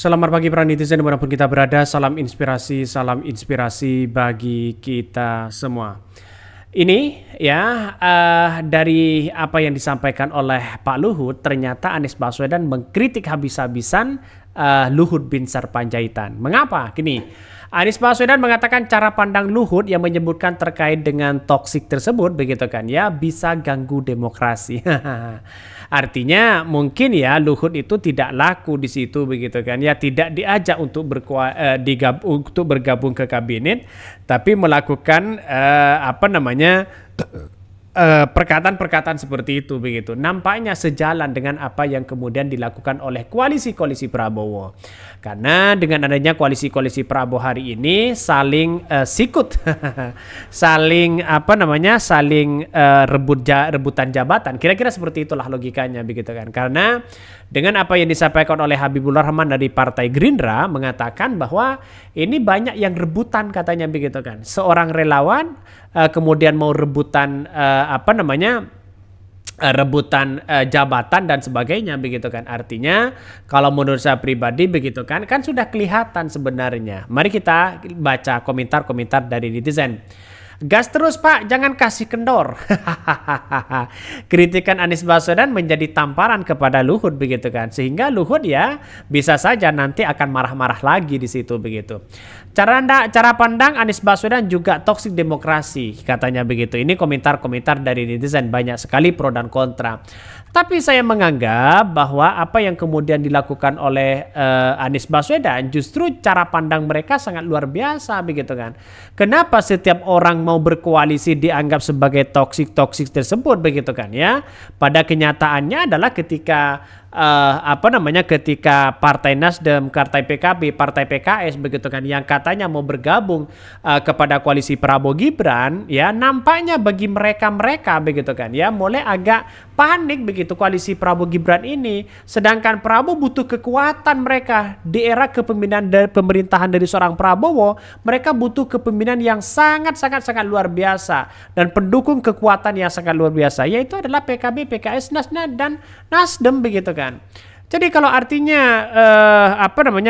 Selamat pagi para netizen dimanapun kita berada, salam inspirasi bagi kita semua. Ini ya dari apa yang disampaikan oleh Pak Luhut, ternyata Anies Baswedan mengkritik habis-habisan Luhut bin Sarpanjaitan. Mengapa? Gini, Anies Baswedan mengatakan cara pandang Luhut yang menyebutkan terkait dengan toksik tersebut begitu kan ya bisa ganggu demokrasi. Artinya mungkin ya Luhut itu tidak laku di situ begitu kan ya, tidak diajak untuk untuk bergabung ke kabinet, tapi melakukan perkataan-perkataan seperti itu begitu. Nampaknya sejalan dengan apa yang kemudian dilakukan oleh koalisi-koalisi Prabowo. Karena dengan adanya koalisi-koalisi Prabowo hari ini saling sikut, saling rebutan jabatan. Kira-kira seperti itulah logikanya begitu kan. Karena dengan apa yang disampaikan oleh Habibur Rahman dari Partai Gerindra mengatakan bahwa ini banyak yang rebutan katanya begitu kan. Seorang relawan kemudian mau rebutan jabatan dan sebagainya begitu kan. Artinya kalau menurut saya pribadi begitu kan sudah kelihatan sebenarnya. Mari kita baca komentar-komentar dari netizen. Gas terus Pak, jangan kasih kendor. Kritikan Anies Baswedan menjadi tamparan kepada Luhut begitu kan, sehingga Luhut ya bisa saja nanti akan marah-marah lagi di situ begitu. Cara pandang Anies Baswedan juga toksik demokrasi katanya begitu. Ini komentar-komentar dari netizen, banyak sekali pro dan kontra. Tapi saya menganggap bahwa apa yang kemudian dilakukan oleh Anies Baswedan justru cara pandang mereka sangat luar biasa begitu kan. Kenapa setiap orang mau berkoalisi dianggap sebagai toksik tersebut begitu kan ya? Pada kenyataannya adalah ketika ketika Partai Nasdem, Partai PKB, Partai PKS begitu kan yang katanya mau bergabung kepada koalisi Prabowo Gibran ya, nampaknya bagi mereka begitu kan ya mulai agak panik begitu koalisi Prabowo Gibran ini, sedangkan Prabowo butuh kekuatan mereka di era kepemimpinan dari pemerintahan dari seorang Prabowo. Mereka butuh kepemimpinan yang sangat luar biasa dan pendukung kekuatan yang sangat luar biasa, yaitu adalah PKB, PKS, dan Nasdem begitu kan. Jadi kalau artinya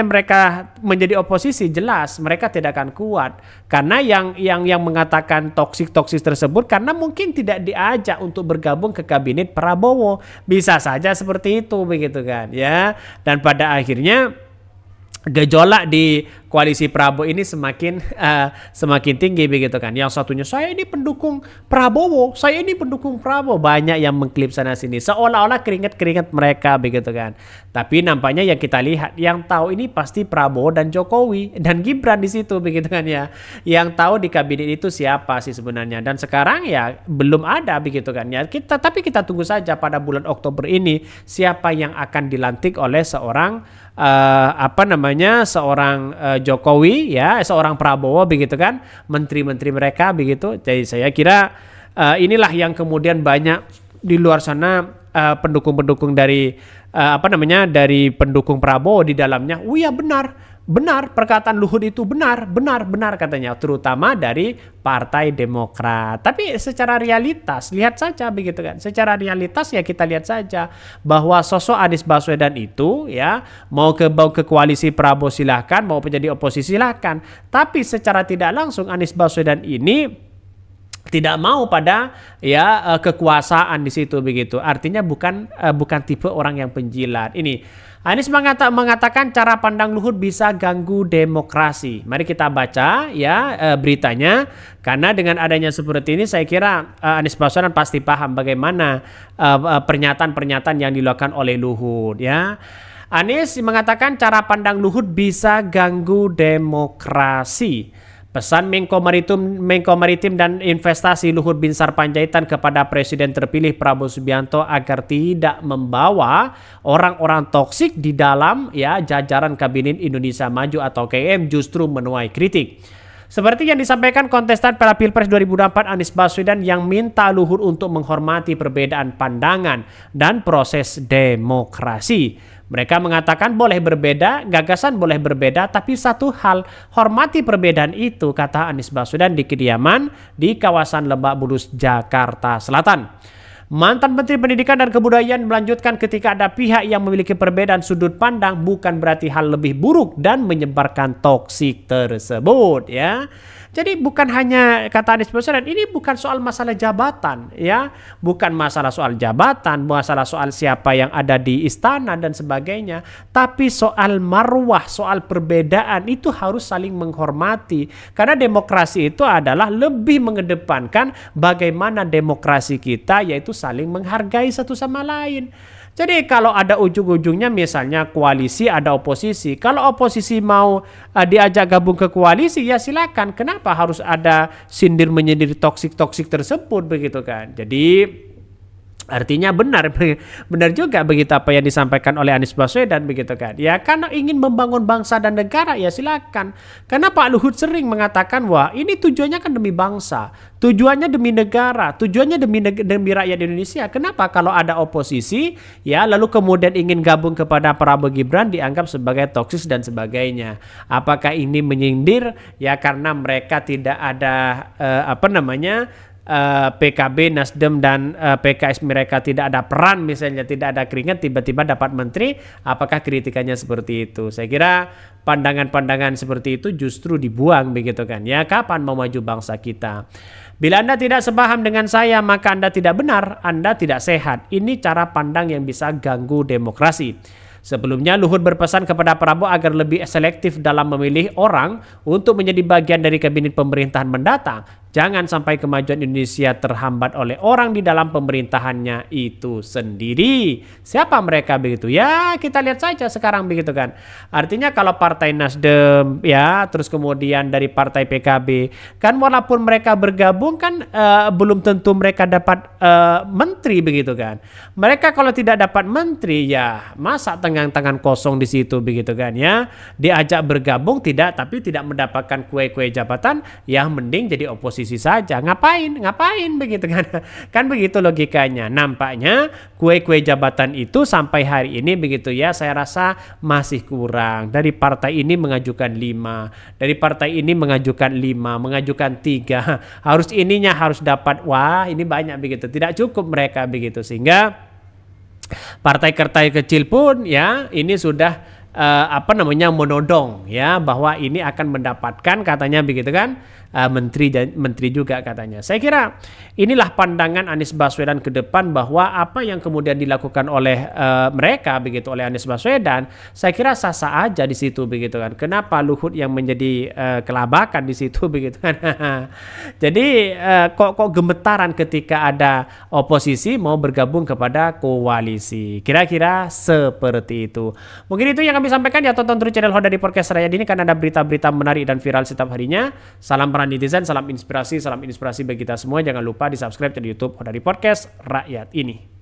mereka menjadi oposisi, jelas mereka tidak akan kuat karena yang mengatakan toksik tersebut karena mungkin tidak diajak untuk bergabung ke kabinet Prabowo. Bisa saja seperti itu begitu kan ya. Dan pada akhirnya gejolak di koalisi Prabowo ini semakin tinggi begitu kan. Yang satunya saya ini pendukung Prabowo, banyak yang mengklip sana sini seolah-olah keringat mereka begitu kan. Tapi nampaknya yang kita lihat, yang tahu ini pasti Prabowo dan Jokowi dan Gibran di situ begitu kan ya. Yang tahu di kabinet itu siapa sih sebenarnya, dan sekarang ya belum ada begitu kan ya. Tapi kita tunggu saja pada bulan Oktober ini siapa yang akan dilantik oleh seorang Jokowi ya, seorang Prabowo begitu kan, menteri-menteri mereka begitu. Jadi saya kira inilah yang kemudian banyak di luar sana pendukung-pendukung dari dari pendukung Prabowo di dalamnya. Oh ya benar perkataan Luhut itu benar katanya, terutama dari Partai Demokrat. Tapi secara realitas lihat saja begitu kan. Secara realitas ya kita lihat saja bahwa sosok Anies Baswedan itu ya mau ke koalisi Prabowo silahkan, mau menjadi oposisi silahkan. Tapi secara tidak langsung Anies Baswedan ini tidak mau pada kekuasaan di situ begitu. Artinya bukan tipe orang yang penjilat. Ini Anies mengatakan cara pandang Luhut bisa ganggu demokrasi. Mari kita baca ya beritanya, karena dengan adanya seperti ini saya kira Anies Baswedan pasti paham bagaimana pernyataan-pernyataan yang dilakukan oleh Luhut ya. Anies mengatakan cara pandang Luhut bisa ganggu demokrasi. Pesan Menko Maritim dan Investasi Luhut bin Sarpanjaitan kepada Presiden terpilih Prabowo Subianto agar tidak membawa orang-orang toksik di dalam jajaran Kabinet Indonesia Maju atau KIM justru menuai kritik. Seperti yang disampaikan kontestan pada Pilpres 2024 Anies Baswedan yang minta Luhut untuk menghormati perbedaan pandangan dan proses demokrasi. Mereka mengatakan boleh berbeda, gagasan boleh berbeda, tapi satu hal, hormati perbedaan itu, kata Anies Baswedan di kediaman di kawasan Lebak Bulus, Jakarta Selatan. Mantan Menteri Pendidikan dan Kebudayaan melanjutkan, ketika ada pihak yang memiliki perbedaan sudut pandang bukan berarti hal lebih buruk dan menyebarkan toksik tersebut, ya. Jadi bukan hanya kata Anies Baswedan, ini bukan soal masalah jabatan, ya, bukan masalah soal jabatan, masalah soal siapa yang ada di istana dan sebagainya, tapi soal marwah, soal perbedaan itu harus saling menghormati, karena demokrasi itu adalah lebih mengedepankan bagaimana demokrasi kita, yaitu saling menghargai satu sama lain. Jadi kalau ada ujung-ujungnya misalnya koalisi, ada oposisi. Kalau oposisi mau diajak gabung ke koalisi, ya silakan. Kenapa harus ada sindir-menyindir toksik-toksik tersebut begitu kan? Jadi artinya benar juga begitu apa yang disampaikan oleh Anies Baswedan begitu kan. Ya karena ingin membangun bangsa dan negara, ya silakan. Karena Pak Luhut sering mengatakan, wah ini tujuannya kan demi bangsa, tujuannya demi negara, tujuannya demi rakyat Indonesia. Kenapa kalau ada oposisi ya lalu kemudian ingin gabung kepada Prabowo Gibran dianggap sebagai toksis dan sebagainya? Apakah ini menyindir ya karena mereka tidak ada PKB, Nasdem dan PKS mereka tidak ada peran, misalnya tidak ada keringat, tiba-tiba dapat menteri, apakah kritikannya seperti itu? Saya kira pandangan-pandangan seperti itu justru dibuang begitu kan. Ya kapan mau maju bangsa kita? Bila Anda tidak sepaham dengan saya, maka Anda tidak benar, Anda tidak sehat. Ini cara pandang yang bisa ganggu demokrasi. Sebelumnya Luhut berpesan kepada Prabowo agar lebih selektif dalam memilih orang untuk menjadi bagian dari kabinet pemerintahan mendatang. Jangan sampai kemajuan Indonesia terhambat oleh orang di dalam pemerintahannya itu sendiri. Siapa mereka begitu? Ya kita lihat saja sekarang begitu kan. Artinya kalau Partai Nasdem ya, terus kemudian dari Partai PKB, kan walaupun mereka bergabung kan belum tentu mereka dapat menteri begitu kan. Mereka kalau tidak dapat menteri ya masa tangan kosong di situ begitu kan ya. Diajak bergabung tapi tidak mendapatkan kue-kue jabatan, ya mending jadi oposisi saja. Ngapain begitu kan. Kan begitu logikanya. Nampaknya kue-kue jabatan itu sampai hari ini begitu ya, saya rasa masih kurang. Dari partai ini mengajukan 5, dari partai ini mengajukan 5, mengajukan 3. Harus dapat, wah ini banyak begitu. Tidak cukup mereka begitu, sehingga partai-partai kecil pun ya ini sudah menodong ya bahwa ini akan mendapatkan katanya begitu kan menteri juga katanya. Saya kira inilah pandangan Anies Baswedan ke depan, bahwa apa yang kemudian dilakukan oleh mereka begitu, oleh Anies Baswedan, saya kira sah-sah aja di situ begitu kan. Kenapa Luhut yang menjadi kelabakan di situ begitu kan. Jadi kok gemetaran ketika ada oposisi mau bergabung kepada koalisi. Kira-kira seperti itu. Mungkin itu yang kami sampaikan ya. Tonton terus channel Hodari Podcast Rakyat ini, kan ada berita-berita menarik dan viral setiap harinya. Salam para netizen, salam inspirasi bagi kita semua. Jangan lupa di subscribe di YouTube Hodari Podcast Rakyat ini.